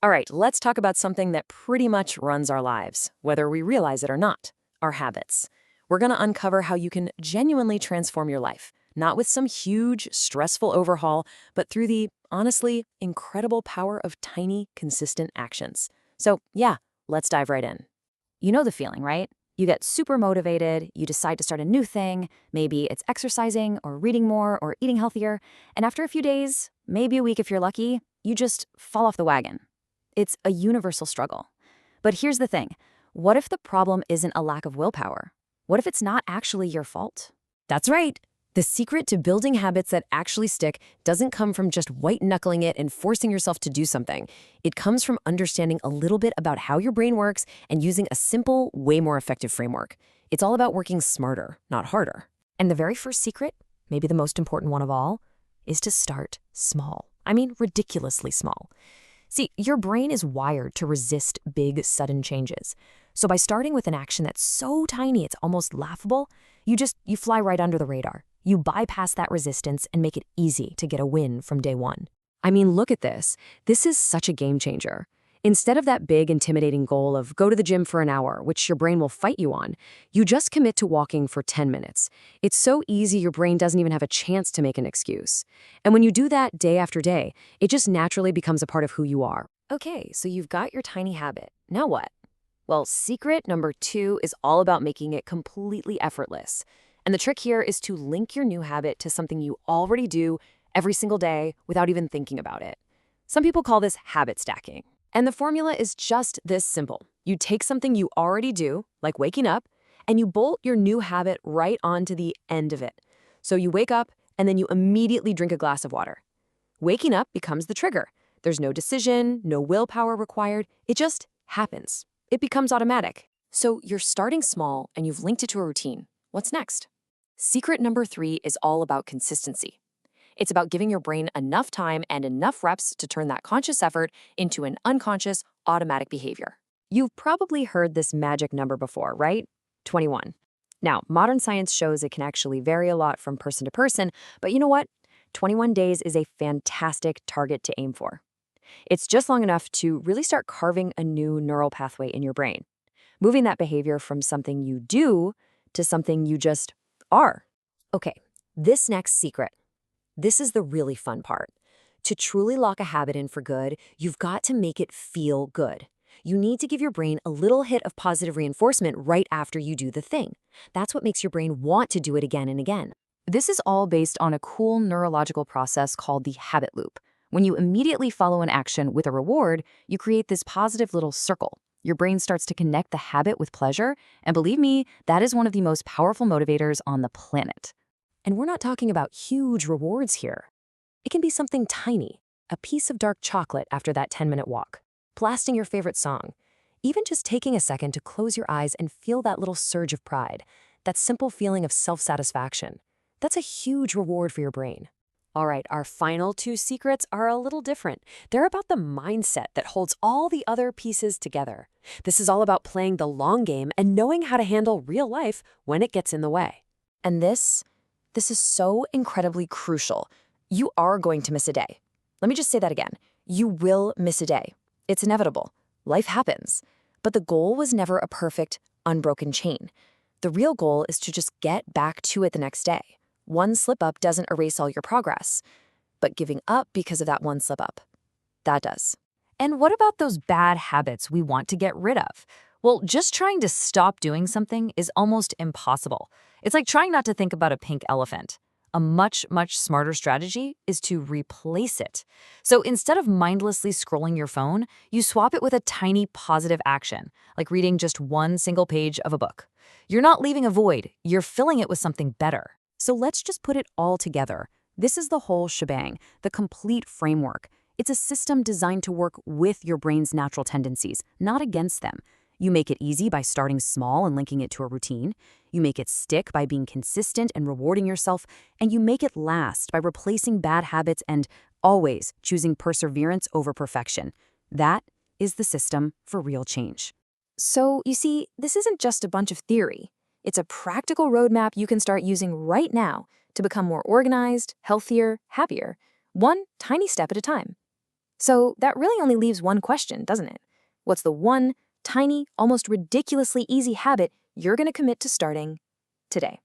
All right, let's talk about something that pretty much runs our lives, whether we realize it or not, our habits. We're going to uncover how you can genuinely transform your life, not with some huge, stressful overhaul, but through the, honestly, incredible power of tiny, consistent actions. So, yeah, let's dive right in. You know the feeling, right? You get super motivated, you decide to start a new thing, maybe it's exercising or reading more or eating healthier, and after a few days, maybe a week if you're lucky, you just fall off the wagon. It's a universal struggle. But here's the thing. What if the problem isn't a lack of willpower? What if it's not actually your fault? That's right. The secret to building habits that actually stick doesn't come from just white-knuckling it and forcing yourself to do something. It comes from understanding a little bit about how your brain works and using a simple, way more effective framework. It's all about working smarter, not harder. And the very first secret, maybe the most important one of all, is to start small. I mean, ridiculously small. See, your brain is wired to resist big, sudden changes. So by starting with an action that's so tiny it's almost laughable, you fly right under the radar. You bypass that resistance and make it easy to get a win from day one. I mean, look at this. This is such a game changer. Instead of that big, intimidating goal of go to the gym for an hour, which your brain will fight you on, you just commit to walking for 10 minutes. It's so easy your brain doesn't even have a chance to make an excuse. And when you do that day after day, it just naturally becomes a part of who you are. Okay, so you've got your tiny habit. Now what? Well, secret number 2 is all about making it completely effortless. And the trick here is to link your new habit to something you already do every single day without even thinking about it. Some people call this habit stacking. And the formula is just this simple. You take something you already do, like waking up, and you bolt your new habit right onto the end of it. So you wake up, and then you immediately drink a glass of water. Waking up becomes the trigger. There's no decision, no willpower required. It just happens. It becomes automatic. So you're starting small, and you've linked it to a routine. What's next? Secret number 3 is all about consistency. It's about giving your brain enough time and enough reps to turn that conscious effort into an unconscious, automatic behavior. You've probably heard this magic number before, right? 21. Now, modern science shows it can actually vary a lot from person to person, but you know what? 21 days is a fantastic target to aim for. It's just long enough to really start carving a new neural pathway in your brain, moving that behavior from something you do to something you just are. Okay, this next secret. This is the really fun part. To truly lock a habit in for good, you've got to make it feel good. You need to give your brain a little hit of positive reinforcement right after you do the thing. That's what makes your brain want to do it again and again. This is all based on a cool neurological process called the habit loop. When you immediately follow an action with a reward, you create this positive little circle. Your brain starts to connect the habit with pleasure, and believe me, that is one of the most powerful motivators on the planet. And we're not talking about huge rewards here. It can be something tiny, a piece of dark chocolate after that 10-minute walk, blasting your favorite song, even just taking a second to close your eyes and feel that little surge of pride, that simple feeling of self-satisfaction. That's a huge reward for your brain. All right, our final 2 secrets are a little different. They're about the mindset that holds all the other pieces together. This is all about playing the long game and knowing how to handle real life when it gets in the way. And this is so incredibly crucial. You are going to miss a day. Let me just say that again. You will miss a day. It's inevitable. Life happens. But the goal was never a perfect, unbroken chain. The real goal is to just get back to it the next day. One slip-up doesn't erase all your progress, but giving up because of that one slip-up, that does. And what about those bad habits we want to get rid of? Well, just trying to stop doing something is almost impossible. It's like trying not to think about a pink elephant. A much, much smarter strategy is to replace it. So instead of mindlessly scrolling your phone, you swap it with a tiny positive action, like reading just one single page of a book. You're not leaving a void, you're filling it with something better. So let's just put it all together. This is the whole shebang, the complete framework. It's a system designed to work with your brain's natural tendencies, not against them. You make it easy by starting small and linking it to a routine. You make it stick by being consistent and rewarding yourself. And you make it last by replacing bad habits and always choosing perseverance over perfection. That is the system for real change. So, you see, this isn't just a bunch of theory. It's a practical roadmap you can start using right now to become more organized, healthier, happier, one tiny step at a time. So that really only leaves one question, doesn't it? What's the one tiny, almost ridiculously easy habit you're going to commit to starting today?